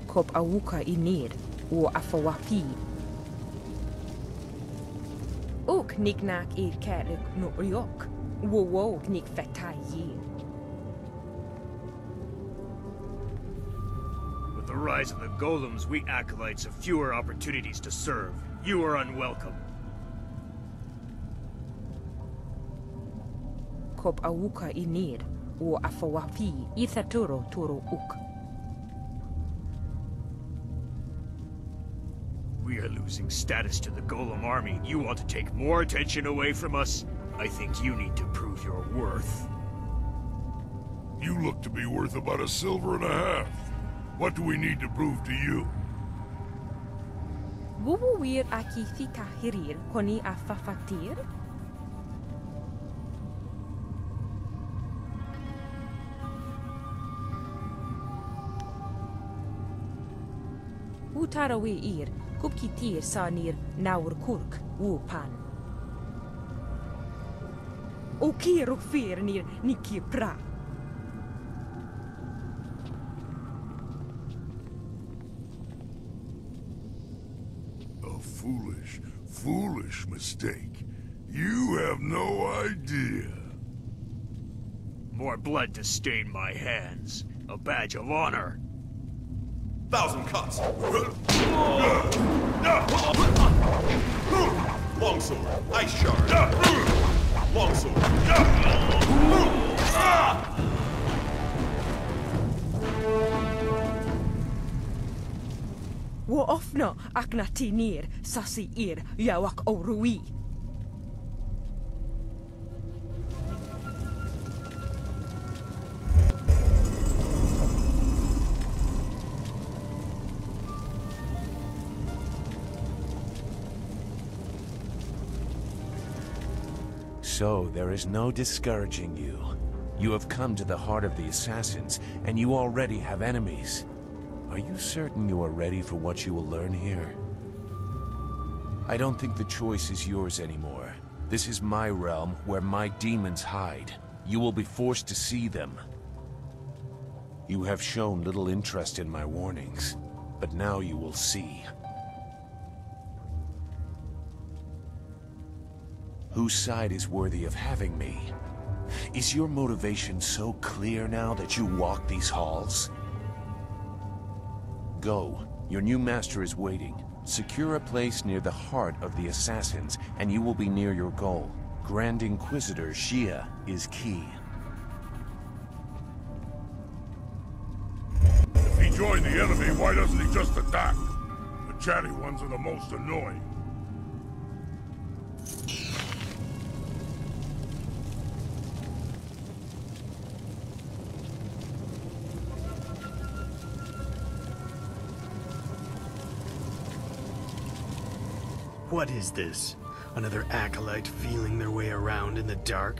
Kop awuka inir, o afawapi. Ook niknak ir kerk no ryok, wo nik fetayi. With the rise of the golems, we acolytes have fewer opportunities to serve. You are unwelcome. Kop awuka inir, o afawapi, ithaturo turo uk. We are losing status to the golem army. You want to take more attention away from us? I think you need to prove your worth. You look to be worth about 1.5 silver. What do we need to prove to you? Wuwuwir aki thika hirir koni afafatir? Utarawi ir, kubkitir sanir naur kurk, wupan. Okiruk fir nir niki pra. A foolish mistake. You have no idea. More blood to stain my hands. A badge of honor. 1,000 cuts. Longsword. Ice shard. Longsword. Wo ofno aknatinir sasi ir yawak orui. So, there is no discouraging you. You have come to the heart of the assassins, and you already have enemies. Are you certain you are ready for what you will learn here? I don't think the choice is yours anymore. This is my realm, where my demons hide. You will be forced to see them. You have shown little interest in my warnings, but now you will see. Whose side is worthy of having me? Is your motivation so clear now that you walk these halls? Go. Your new master is waiting. Secure a place near the heart of the assassins, and you will be near your goal. Grand Inquisitor Shia is key. If he joined the enemy, why doesn't he just attack? The chatty ones are the most annoying. What is this? Another acolyte feeling their way around in the dark?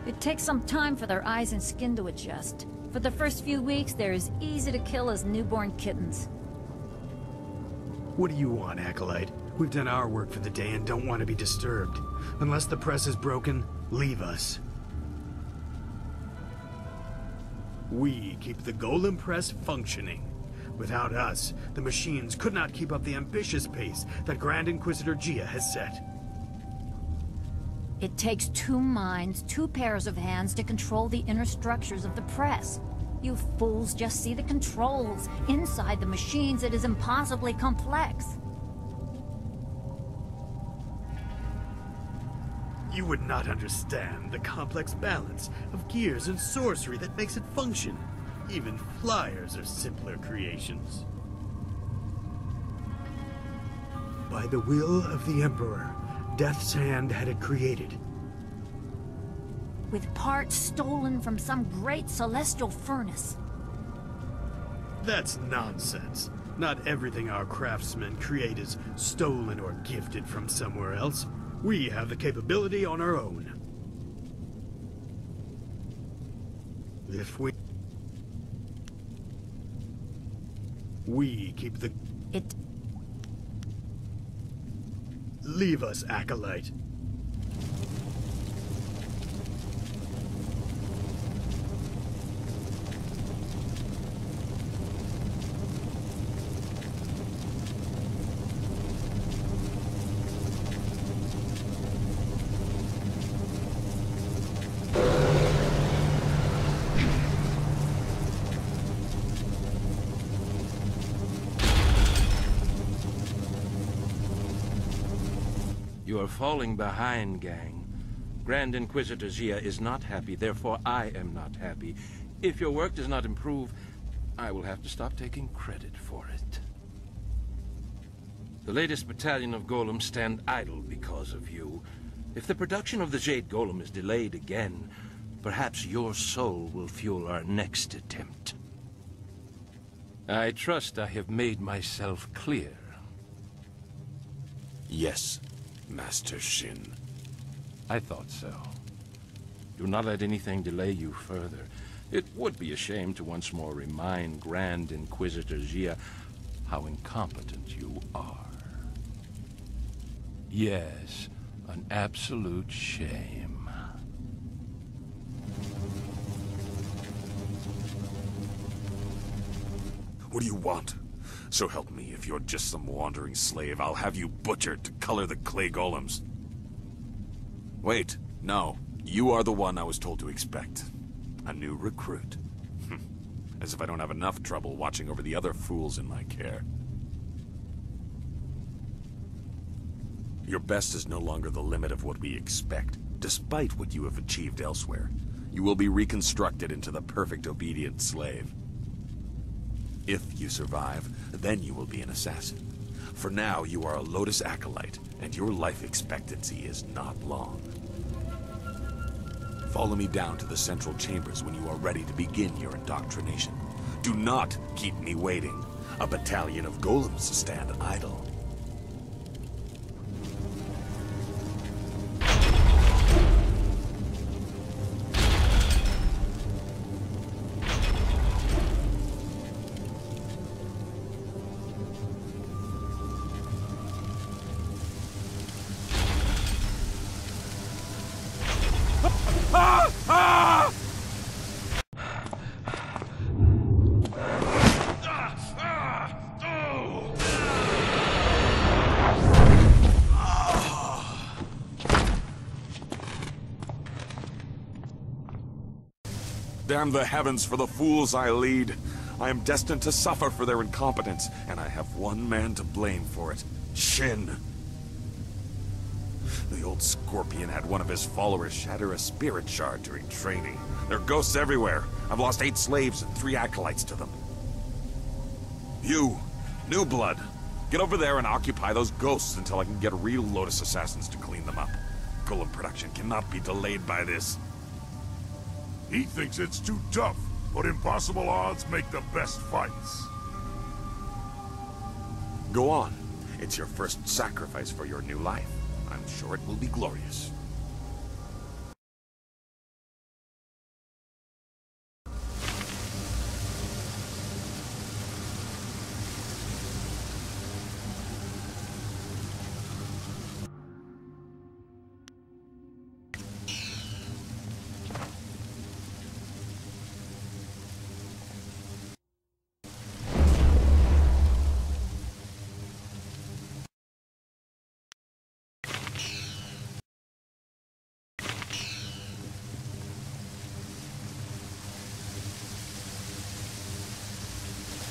It takes some time for their eyes and skin to adjust. For the first few weeks, they're as easy to kill as newborn kittens. What do you want, acolyte? We've done our work for the day and don't want to be disturbed. Unless the press is broken, leave us. We keep the Golem Press functioning. Without us, the machines could not keep up the ambitious pace that Grand Inquisitor Gia has set. It takes 2 minds, 2 pairs of hands to control the inner structures of the press. You fools just see the controls. Inside the machines, it is impossibly complex. You would not understand the complex balance of gears and sorcery that makes it function. Even flyers are simpler creations. By the will of the Emperor, Death's Hand had it created. With parts stolen from some great celestial furnace. That's nonsense. Not everything our craftsmen create is stolen or gifted from somewhere else. We have the capability on our own. If we keep the... It... Leave us, acolyte. You are falling behind, gang. Grand Inquisitor Jia is not happy, therefore I am not happy. If your work does not improve, I will have to stop taking credit for it. The latest battalion of golems stand idle because of you. If the production of the Jade golem is delayed again, perhaps your soul will fuel our next attempt. I trust I have made myself clear. Yes, Master Shin. I thought so. Do not let anything delay you further. It would be a shame to once more remind Grand Inquisitor Jia how incompetent you are. Yes, an absolute shame. What do you want? So help me, if you're just some wandering slave, I'll have you butchered to color the clay golems. Wait, no. You are the one I was told to expect. A new recruit. As if I don't have enough trouble watching over the other fools in my care. Your best is no longer the limit of what we expect, despite what you have achieved elsewhere. You will be reconstructed into the perfect obedient slave. If you survive, then you will be an assassin. For now, you are a Lotus Acolyte, and your life expectancy is not long. Follow me down to the central chambers when you are ready to begin your indoctrination. Do not keep me waiting. A battalion of golems stand idle. Damn the heavens for the fools I lead. I am destined to suffer for their incompetence, and I have one man to blame for it. Shin. The old Scorpion had one of his followers shatter a spirit shard during training. There are ghosts everywhere. I've lost 8 slaves and 3 acolytes to them. You, New Blood, get over there and occupy those ghosts until I can get real Lotus assassins to clean them up. Golem production cannot be delayed by this. He thinks it's too tough, but impossible odds make the best fights. Go on. It's your first sacrifice for your new life. I'm sure it will be glorious.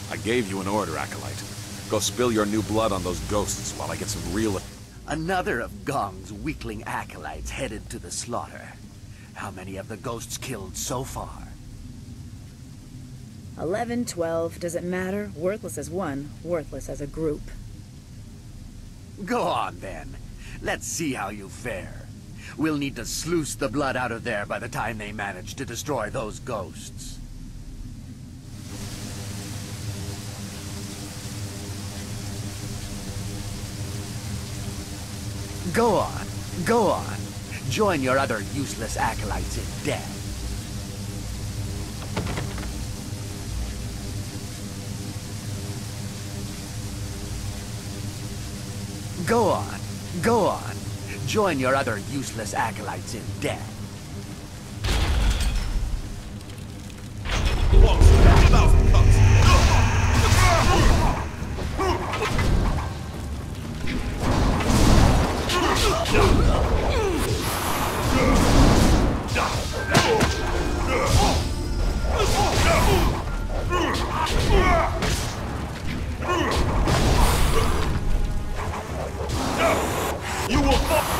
I gave you an order, Acolyte. Go spill your new blood on those ghosts while I get some real... Another of Gong's weakling acolytes headed to the slaughter. How many have the ghosts killed so far? 11, 12, does it matter? Worthless as one, worthless as a group. Go on, then. Let's see how you fare. We'll need to sluice the blood out of there by the time they manage to destroy those ghosts. Go on, go on. Join your other useless acolytes in death. Go on, go on. Join your other useless acolytes in death. You will fall!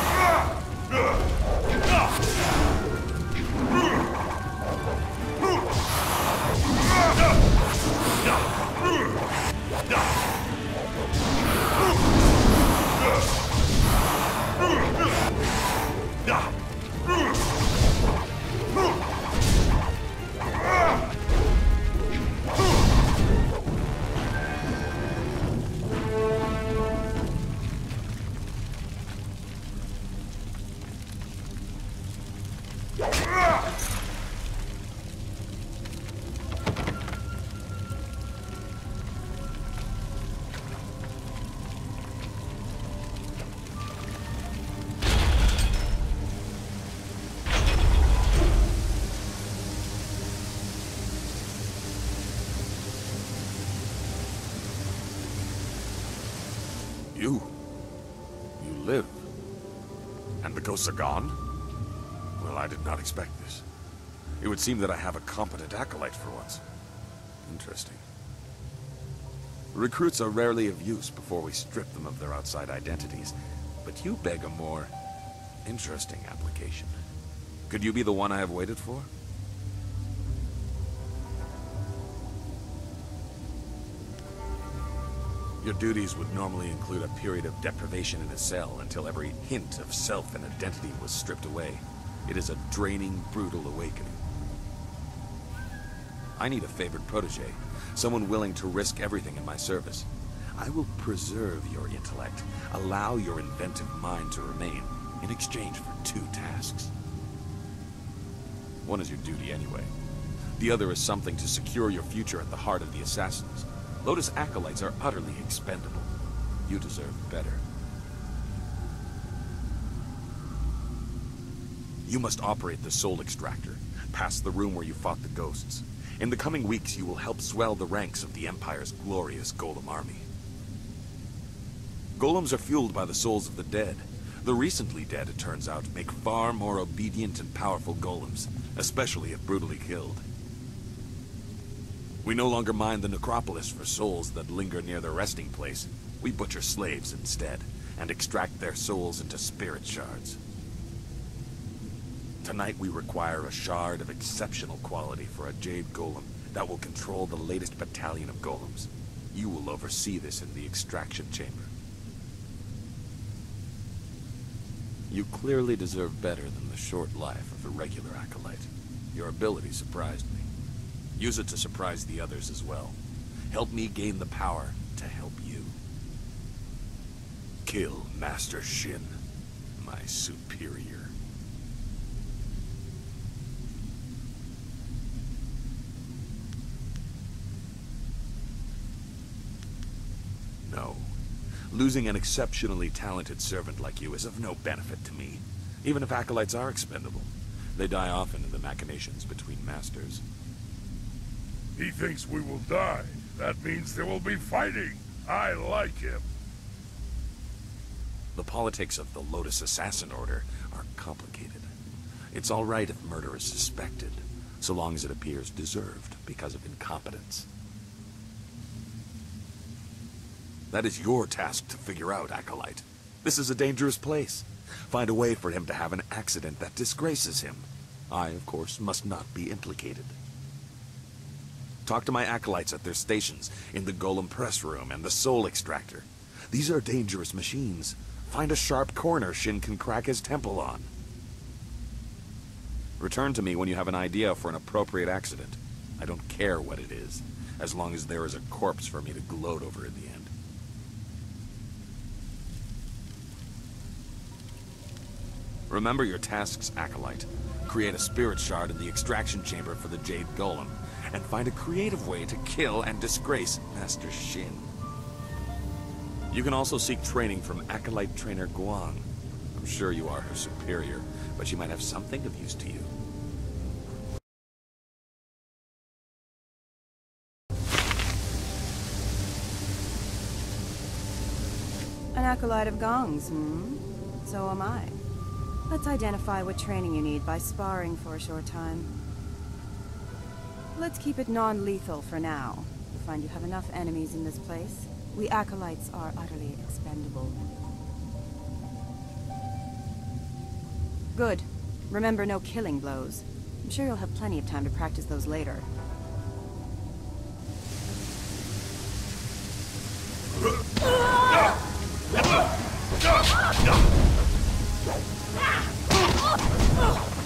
You live. And the ghosts are gone? Well, I did not expect this. It would seem that I have a competent acolyte for once. Interesting. Recruits are rarely of use before we strip them of their outside identities, but you beg a more interesting application. Could you be the one I have waited for? Your duties would normally include a period of deprivation in a cell until every hint of self and identity was stripped away. It is a draining, brutal awakening. I need a favored protege, someone willing to risk everything in my service. I will preserve your intellect, allow your inventive mind to remain, in exchange for 2 tasks. One is your duty anyway. The other is something to secure your future at the heart of the Assassins. Lotus acolytes are utterly expendable. You deserve better. You must operate the soul extractor, past the room where you fought the ghosts. In the coming weeks, you will help swell the ranks of the Empire's glorious Golem army. Golems are fueled by the souls of the dead. The recently dead, it turns out, make far more obedient and powerful golems, especially if brutally killed. We no longer mine the necropolis for souls that linger near their resting place. We butcher slaves instead, and extract their souls into spirit shards. Tonight we require a shard of exceptional quality for a Jade Golem that will control the latest battalion of golems. You will oversee this in the extraction chamber. You clearly deserve better than the short life of a regular acolyte. Your ability surprised me. Use it to surprise the others as well. Help me gain the power to help you. Kill Master Shin, my superior. No. Losing an exceptionally talented servant like you is of no benefit to me. Even if acolytes are expendable, they die often in the machinations between masters. He thinks we will die. That means there will be fighting. I like him. The politics of the Lotus Assassin Order are complicated. It's all right if murder is suspected, so long as it appears deserved because of incompetence. That is your task to figure out, Acolyte. This is a dangerous place. Find a way for him to have an accident that disgraces him. I, of course, must not be implicated. Talk to my acolytes at their stations, in the Golem Press Room and the Soul Extractor. These are dangerous machines. Find a sharp corner Shin can crack his temple on. Return to me when you have an idea for an appropriate accident. I don't care what it is, as long as there is a corpse for me to gloat over in the end. Remember your tasks, Acolyte. Create a spirit shard in the extraction chamber for the Jade Golem, and find a creative way to kill and disgrace Master Shin. You can also seek training from Acolyte Trainer Guang. I'm sure you are her superior, but she might have something of use to you. An acolyte of Gong's, So am I. Let's identify what training you need by sparring for a short time. Let's keep it non-lethal for now. You find you have enough enemies in this place. We acolytes are utterly expendable. Good. Remember, no killing blows. I'm sure you'll have plenty of time to practice those later.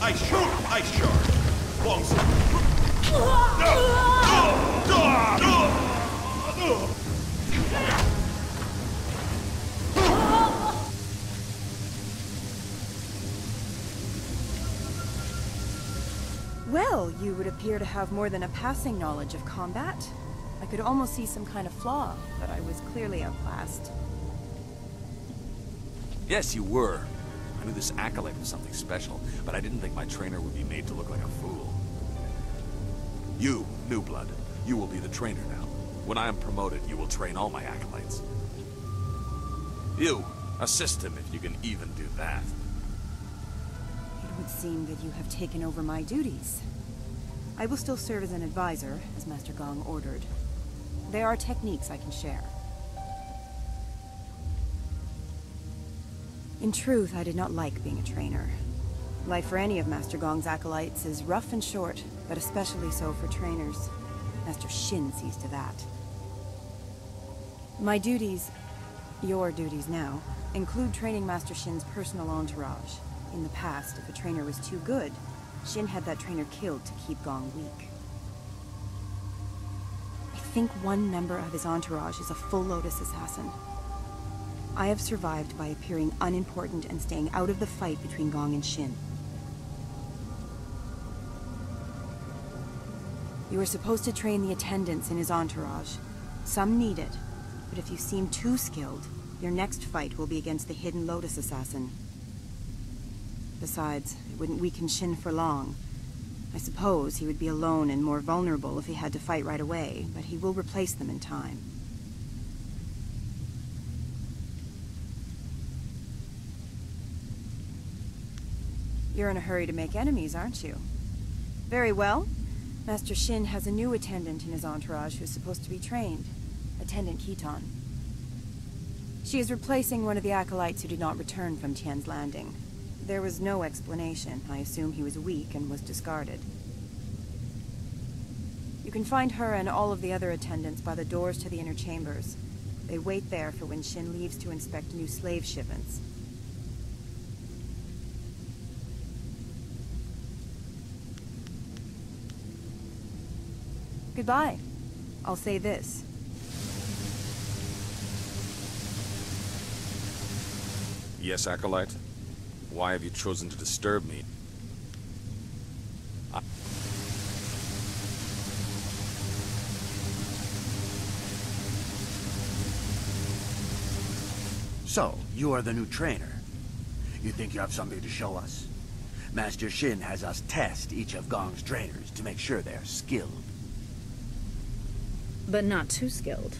Ice shard! Ice shard! Long sword! Well, you would appear to have more than a passing knowledge of combat. I could almost see some kind of flaw, but I was clearly outclassed. Yes, you were. I knew this acolyte was something special, but I didn't think my trainer would be made to look like a fool. You, new blood, you will be the trainer now. When I am promoted, you will train all my acolytes. You, assist him if you can even do that. It would seem that you have taken over my duties. I will still serve as an advisor, as Master Gong ordered. There are techniques I can share. In truth, I did not like being a trainer. Life for any of Master Gong's acolytes is rough and short, but especially so for trainers. Master Shin sees to that. My duties, your duties now, include training Master Shin's personal entourage. In the past, if a trainer was too good, Shin had that trainer killed to keep Gong weak. I think one member of his entourage is a full Lotus assassin. I have survived by appearing unimportant and staying out of the fight between Gong and Shin. You are supposed to train the attendants in his entourage. Some need it, but if you seem too skilled, your next fight will be against the hidden Lotus assassin. Besides, it wouldn't weaken Shin for long. I suppose he would be alone and more vulnerable if he had to fight right away, but he will replace them in time. You're in a hurry to make enemies, aren't you? Very well. Master Shin has a new attendant in his entourage who's supposed to be trained. Attendant Keaton. She is replacing one of the acolytes who did not return from Tian's Landing. There was no explanation. I assume he was weak and was discarded. You can find her and all of the other attendants by the doors to the inner chambers. They wait there for when Shin leaves to inspect new slave shipments. Goodbye. I'll say this. Yes, acolyte? Why have you chosen to disturb me? So, you are the new trainer. You think you have something to show us? Master Shin has us test each of Gong's trainers to make sure they're skilled. But not too skilled.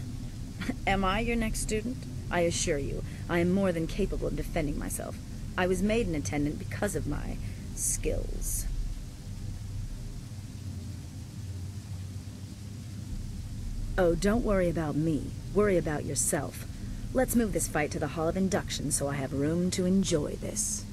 Am I your next student? I assure you, I am more than capable of defending myself. I was made an attendant because of my skills. Oh, don't worry about me. Worry about yourself. Let's move this fight to the Hall of Induction so I have room to enjoy this.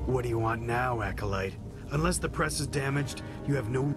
What do you want now, Acolyte? Unless the press is damaged, you have no...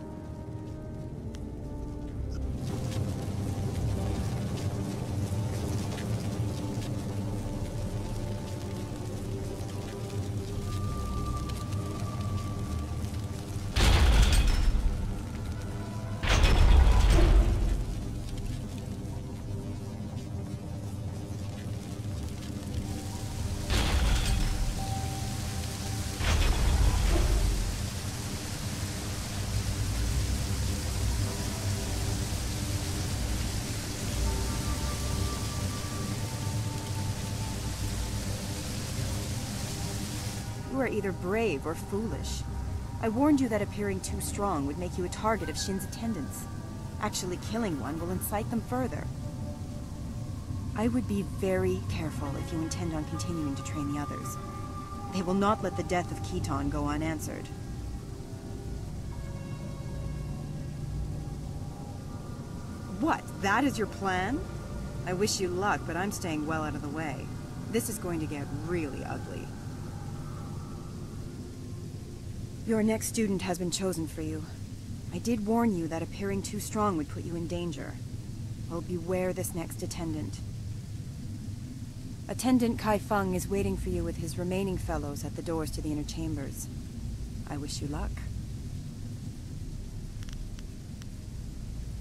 You are either brave or foolish. I warned you that appearing too strong would make you a target of Shin's attendants. Actually killing one will incite them further. I would be very careful if you intend on continuing to train the others. They will not let the death of Keaton go unanswered. What? That is your plan? I wish you luck, but I'm staying well out of the way. This is going to get really ugly. Your next student has been chosen for you. I did warn you that appearing too strong would put you in danger. Well, beware this next attendant. Attendant Kai Feng is waiting for you with his remaining fellows at the doors to the inner chambers. I wish you luck.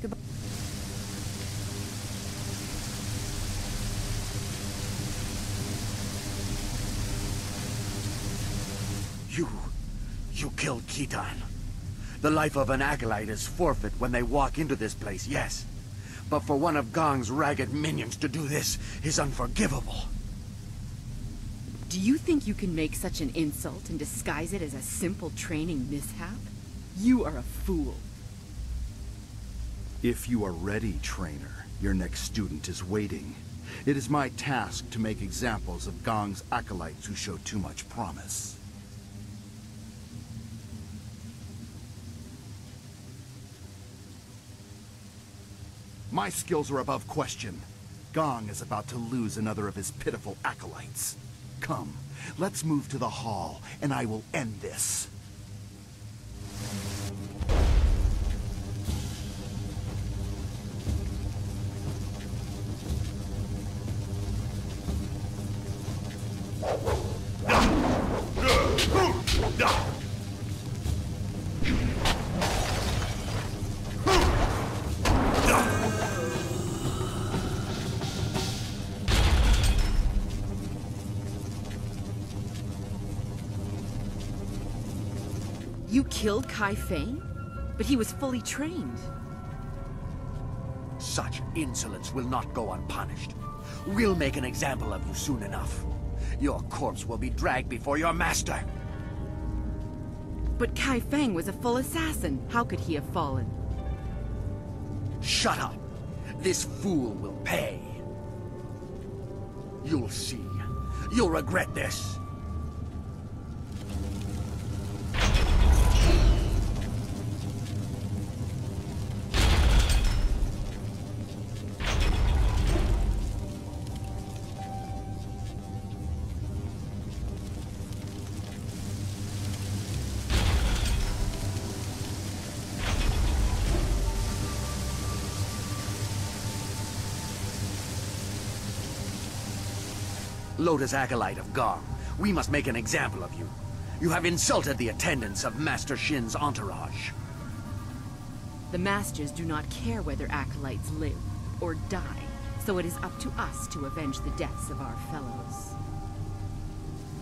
Goodbye. You killed Khitan. The life of an acolyte is forfeit when they walk into this place, yes. But for one of Gong's ragged minions to do this is unforgivable. Do you think you can make such an insult and disguise it as a simple training mishap? You are a fool. If you are ready, trainer, your next student is waiting. It is my task to make examples of Gong's acolytes who show too much promise. My skills are above question. Gong is about to lose another of his pitiful acolytes. Come, let's move to the hall, and I will end this. You killed Kai Feng? But he was fully trained. Such insolence will not go unpunished. We'll make an example of you soon enough. Your corpse will be dragged before your master. But Kai Feng was a full assassin. How could he have fallen? Shut up! This fool will pay. You'll see. You'll regret this. Lotus Acolyte of Gong, we must make an example of you. You have insulted the attendants of Master Shin's entourage. The Masters do not care whether acolytes live or die, so it is up to us to avenge the deaths of our fellows.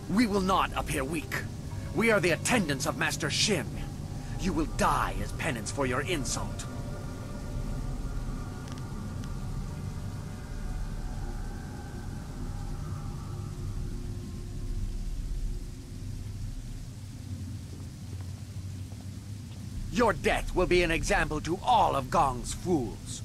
We will not appear weak. We are the attendants of Master Shin. You will die as penance for your insult. Your death will be an example to all of Gong's fools.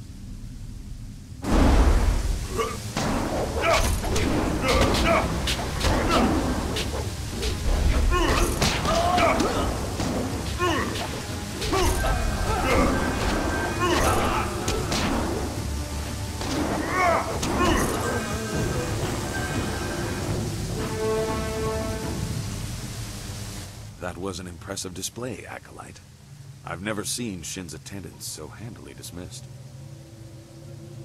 That was an impressive display, Acolyte. I've never seen Shin's attendants so handily dismissed.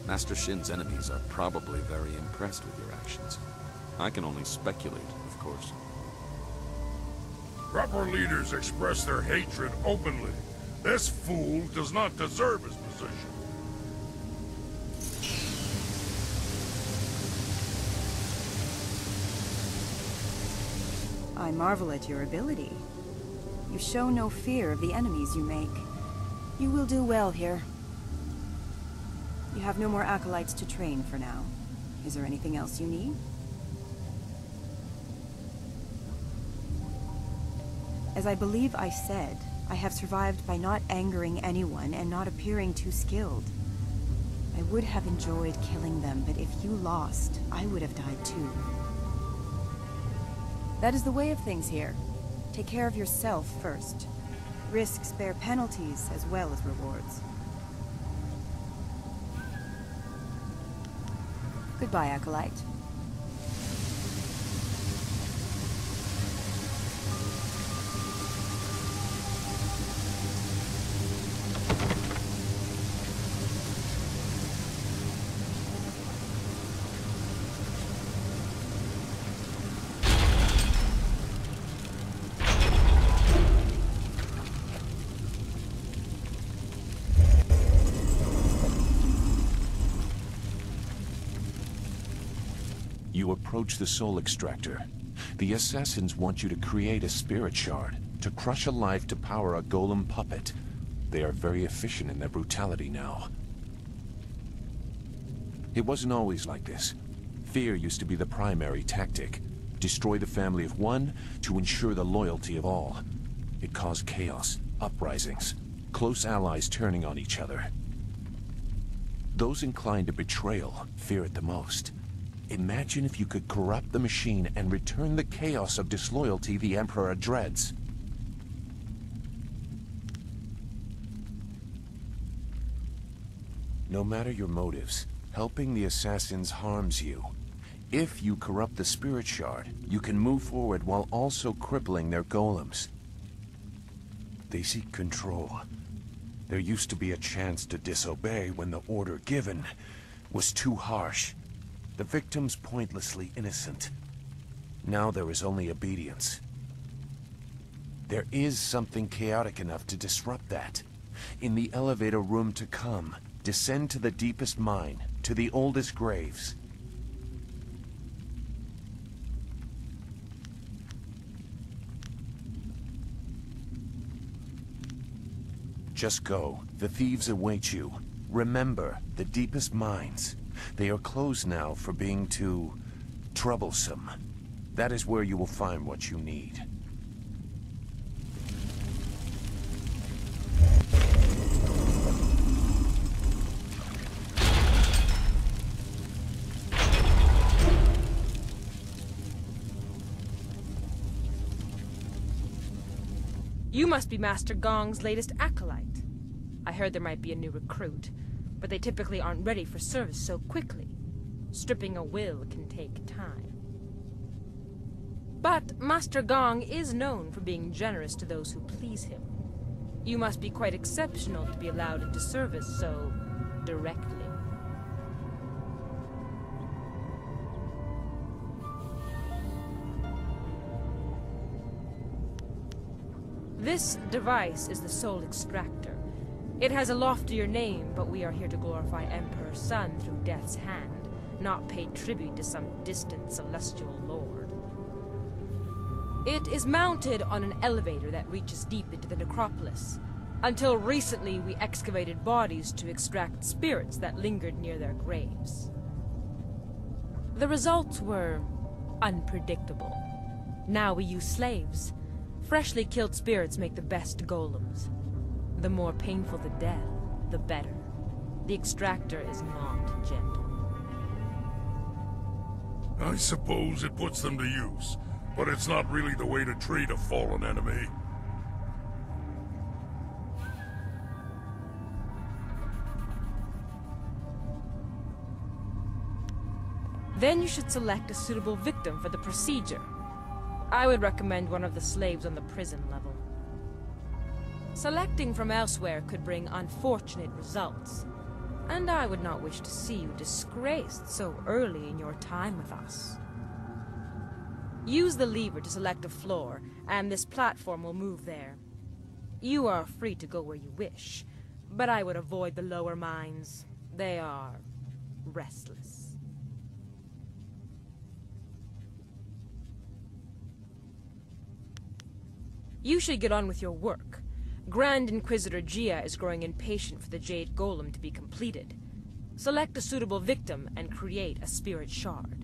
Master Shin's enemies are probably very impressed with your actions. I can only speculate, of course. Proper leaders express their hatred openly. This fool does not deserve his position. I marvel at your ability. You show no fear of the enemies you make. You will do well here. You have no more acolytes to train for now. Is there anything else you need? As I believe I said, I have survived by not angering anyone and not appearing too skilled. I would have enjoyed killing them, but if you lost, I would have died too. That is the way of things here. Take care of yourself first. Risks bear penalties as well as rewards. Goodbye, Acolyte. approach the soul extractor. The assassins want you to create a spirit shard, to crush a life to power a golem puppet. They are very efficient in their brutality now. It wasn't always like this. Fear used to be the primary tactic. Destroy the family of one to ensure the loyalty of all. It caused chaos, uprisings, close allies turning on each other. Those inclined to betrayal fear it the most. Imagine if you could corrupt the machine and return the chaos of disloyalty the Emperor dreads. No matter your motives, helping the assassins harms you. If you corrupt the spirit shard, you can move forward while also crippling their golems. They seek control. There used to be a chance to disobey when the order given was too harsh. The victims pointlessly innocent. Now there is only obedience. There is something chaotic enough to disrupt that. In the elevator room to come, descend to the deepest mine, to the oldest graves. Just go. The thieves await you. Remember, the deepest mines. They are closed now for being too troublesome. That is where you will find what you need. You must be Master Gong's latest acolyte. I heard there might be a new recruit, but they typically aren't ready for service so quickly. Stripping a will can take time. But Master Gong is known for being generous to those who please him. You must be quite exceptional to be allowed into service so directly. This device is the Soul Extractor. It has a loftier name, but we are here to glorify Emperor Sun through Death's hand, not pay tribute to some distant celestial lord. It is mounted on an elevator that reaches deep into the necropolis. Until recently, we excavated bodies to extract spirits that lingered near their graves. The results were unpredictable. Now we use slaves. Freshly killed spirits make the best golems. The more painful the death, the better. The extractor is not gentle. I suppose it puts them to use, but it's not really the way to treat a fallen enemy. Then you should select a suitable victim for the procedure. I would recommend one of the slaves on the prison level. Selecting from elsewhere could bring unfortunate results, and I would not wish to see you disgraced so early in your time with us. Use the lever to select a floor, and this platform will move there. You are free to go where you wish, but I would avoid the lower mines. They are restless. You should get on with your work. Grand Inquisitor Gia is growing impatient for the Jade Golem to be completed. Select a suitable victim and create a spirit shard.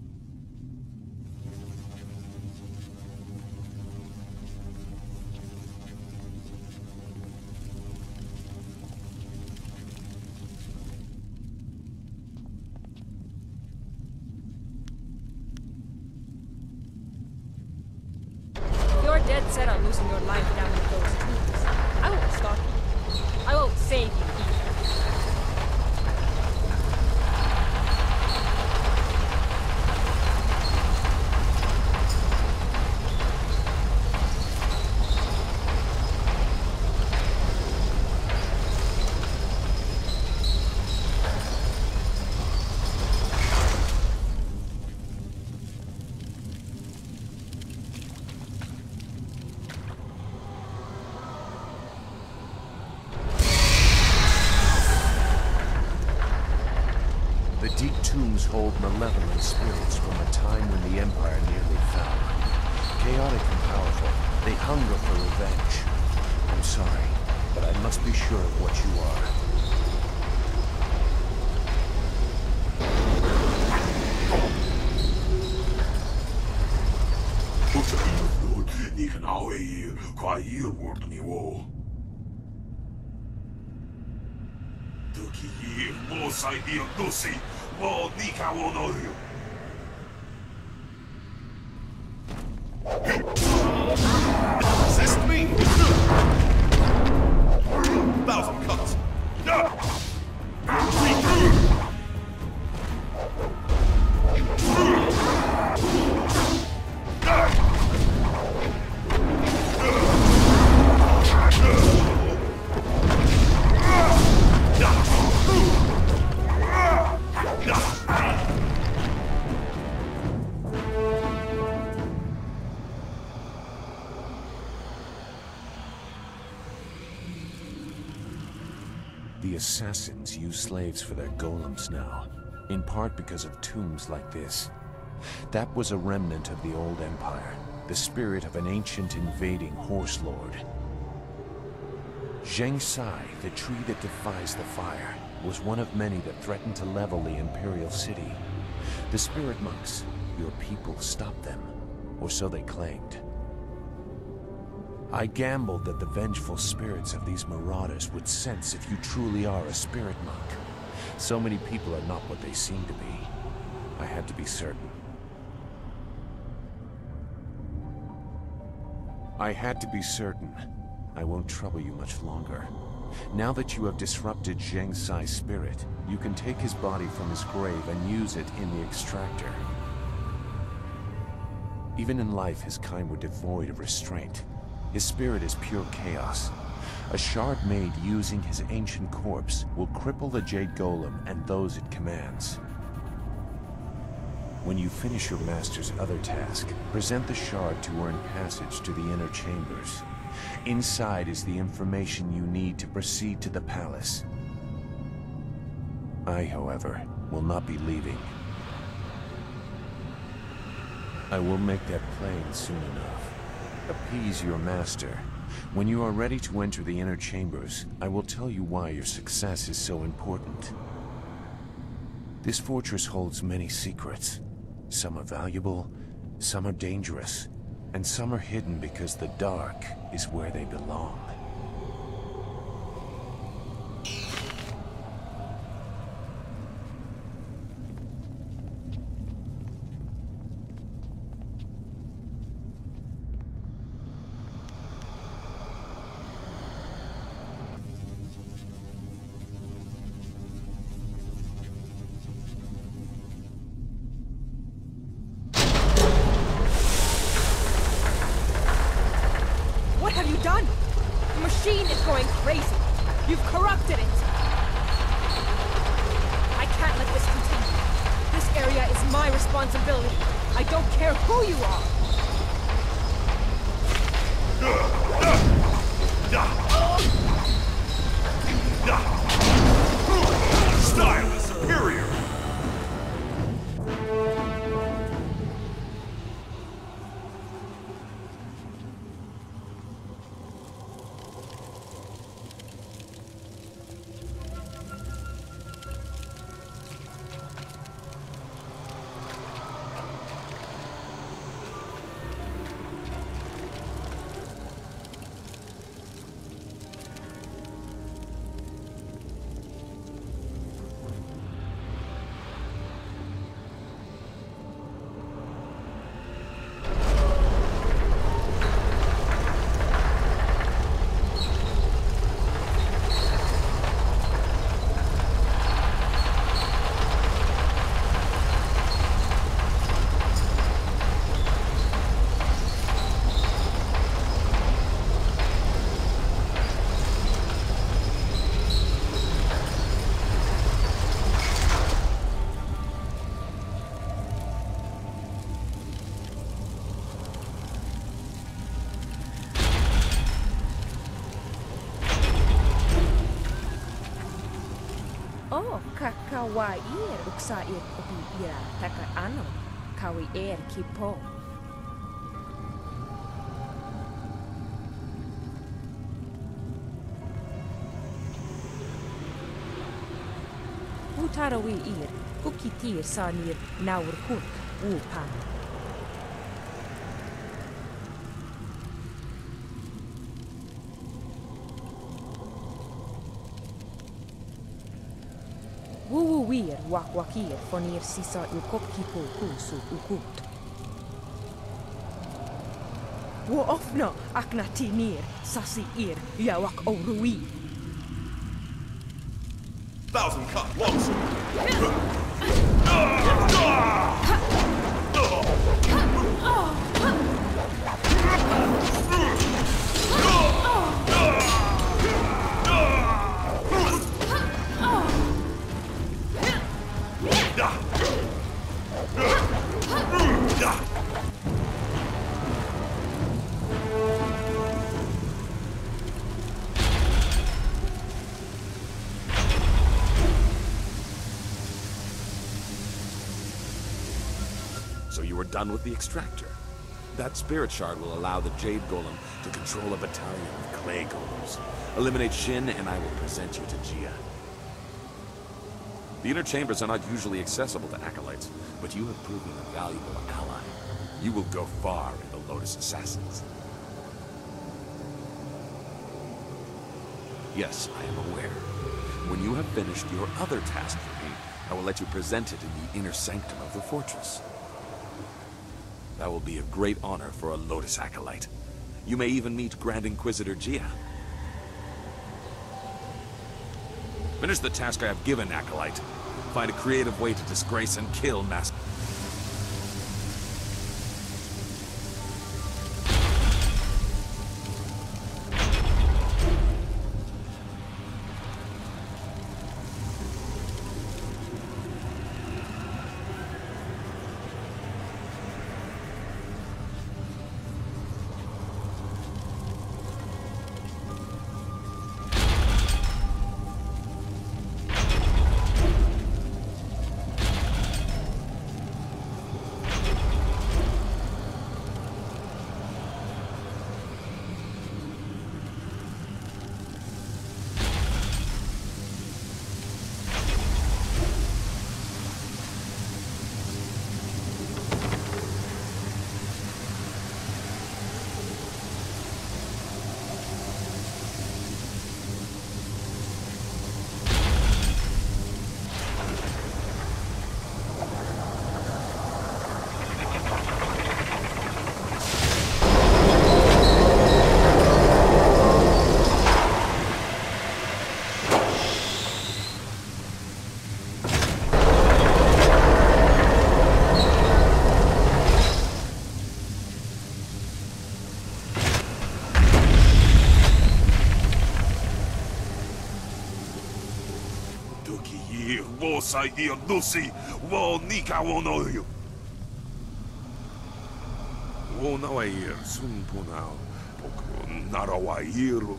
You're dead set on losing your life down with those tools. I won't stop you. I won't save you either. shadows hold malevolent spirits from a time when the Empire nearly fell. Chaotic and powerful, they hunger for revenge. I'm sorry, but I must be sure of what you are. 你看那位爷快一会儿的你我。時もう最低をどうし、もう二かを乗るよ。Assist me! Thousand cuts! The assassins use slaves for their golems now, in part because of tombs like this. That was a remnant of the old empire, the spirit of an ancient invading horse lord. Zheng Sai, the tree that defies the fire, was one of many that threatened to level the imperial city. The spirit monks, your people, stopped them, or so they claimed. I gambled that the vengeful spirits of these marauders would sense if you truly are a spirit monk. So many people are not what they seem to be. I had to be certain. I won't trouble you much longer. Now that you have disrupted Zheng Sai's spirit, you can take his body from his grave and use it in the extractor. Even in life, his kind were devoid of restraint. His spirit is pure chaos. A shard made using his ancient corpse will cripple the Jade Golem and those it commands. When you finish your master's other task, present the shard to earn passage to the inner chambers. Inside is the information you need to proceed to the palace. I, however, will not be leaving. I will make that plain soon enough. Appease your master. When you are ready to enter the inner chambers, I will tell you why your success is so important. This fortress holds many secrets. Some are valuable, some are dangerous, and some are hidden because the dark is where they belong. wa uksa kopi ira taka ano kawi kipo. Utarawi ukitir sanir naur kurk upan. Wuwuwir wakwakir fonir sisa ukopkipo kusu ukut. Wo ofna aknatinir sasi yawak oruwi. Thousand cut longsword. So you were done with the extractor. That spirit shard will allow the Jade Golem to control a battalion of clay golems. Eliminate Shin and I will present you to Gia. The inner chambers are not usually accessible to acolytes, but you have proven a valuable ally. You will go far in the Lotus Assassins. Yes, I am aware. When you have finished your other task for me, I will let you present it in the inner sanctum of the fortress. That will be a great honor for a Lotus Acolyte. You may even meet Grand Inquisitor Gia. Finish the task I have given, Acolyte. Find a creative way to disgrace and kill Master... Sai io Dusi, wo nika wonoyu. Wonawair, sumpunao, poko narawairu.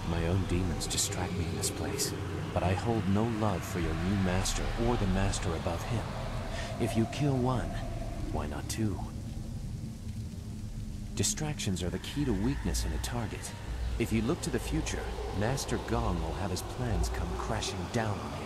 My own demons distract me in this place, but I hold no love for your new master or the master above him. If you kill one, why not two? Distractions are the key to weakness in a target. If you look to the future, Master Gong will have his plans come crashing down on him.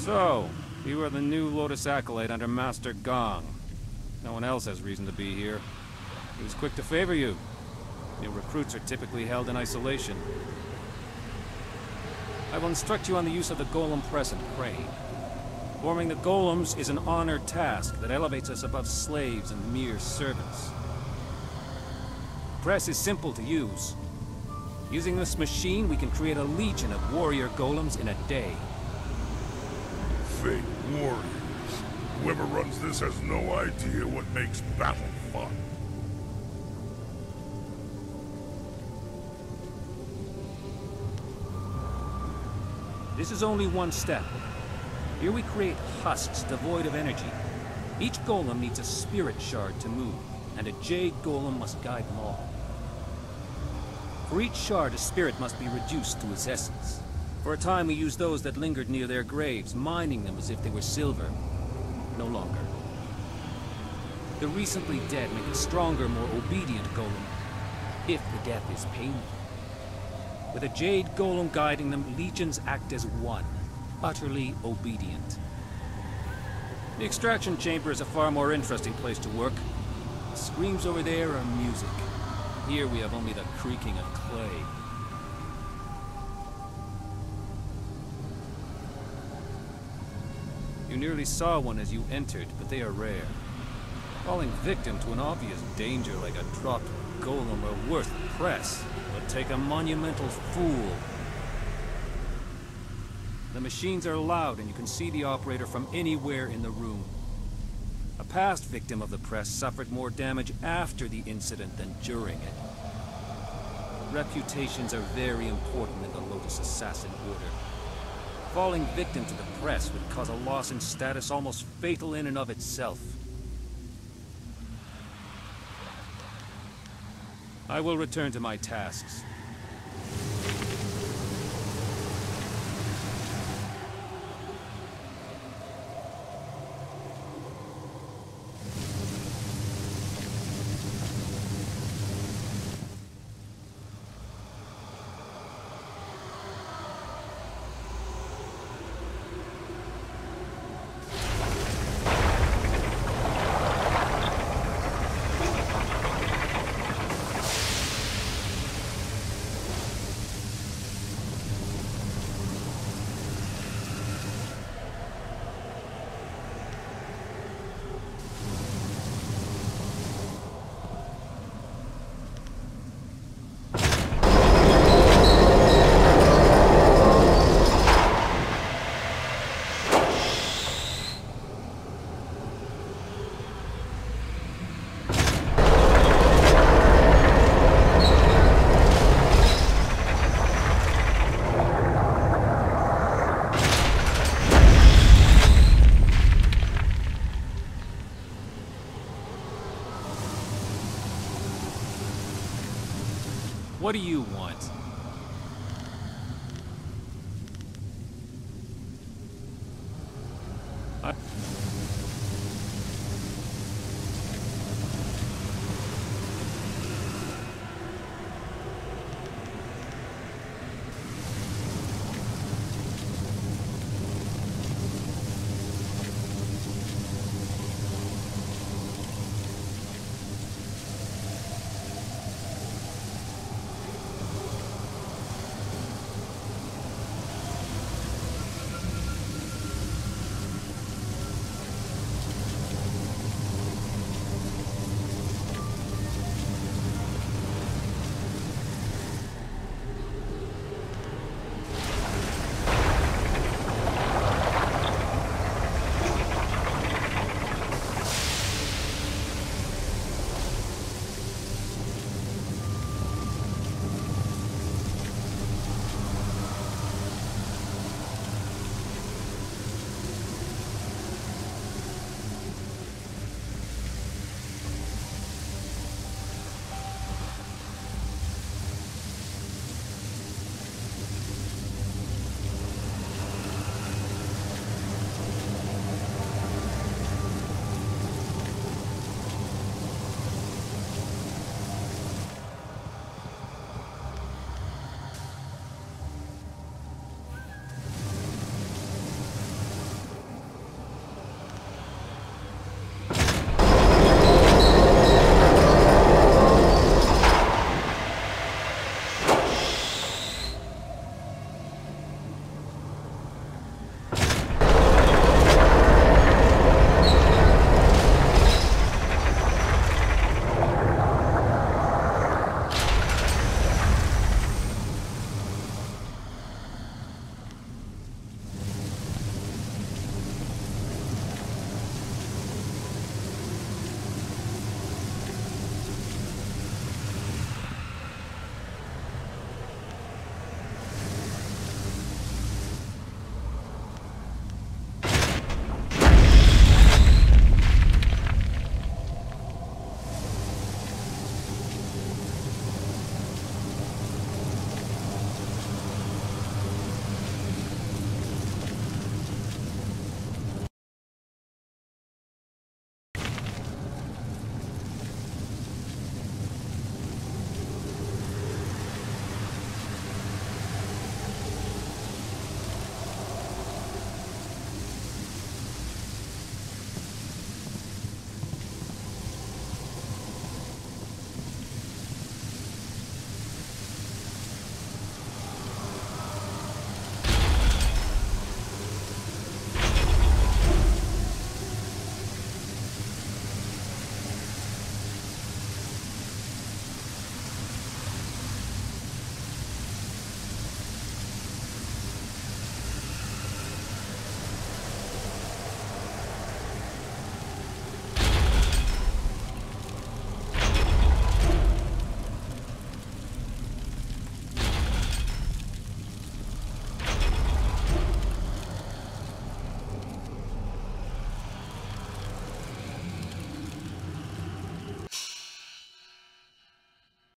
So, you are the new Lotus Acolyte under Master Gong. No one else has reason to be here. He was quick to favor you. New recruits are typically held in isolation. I will instruct you on the use of the Golem Press and Crane. Forming the golems is an honored task that elevates us above slaves and mere servants. The press is simple to use. Using this machine, we can create a legion of warrior golems in a day. Fake warriors. Whoever runs this has no idea what makes battle fun. This is only one step. Here we create husks devoid of energy. Each golem needs a spirit shard to move, and a Jade golem must guide them all. For each shard, a spirit must be reduced to its essence. For a time we used those that lingered near their graves, mining them as if they were silver. No longer. The recently dead make a stronger, more obedient golem, if the death is painful. With a Jade golem guiding them, legions act as one, utterly obedient. The extraction chamber is a far more interesting place to work. The screams over there are music. Here we have only the creaking of clay. You nearly saw one as you entered, but they are rare. Falling victim to an obvious danger like a dropped golem are worth the press, but take a monumental fool. The machines are loud and you can see the operator from anywhere in the room. A past victim of the press suffered more damage after the incident than during it. Reputations are very important in the Lotus Assassin Order. Falling victim to the press would cause a loss in status almost fatal in and of itself. I will return to my tasks. What do you want?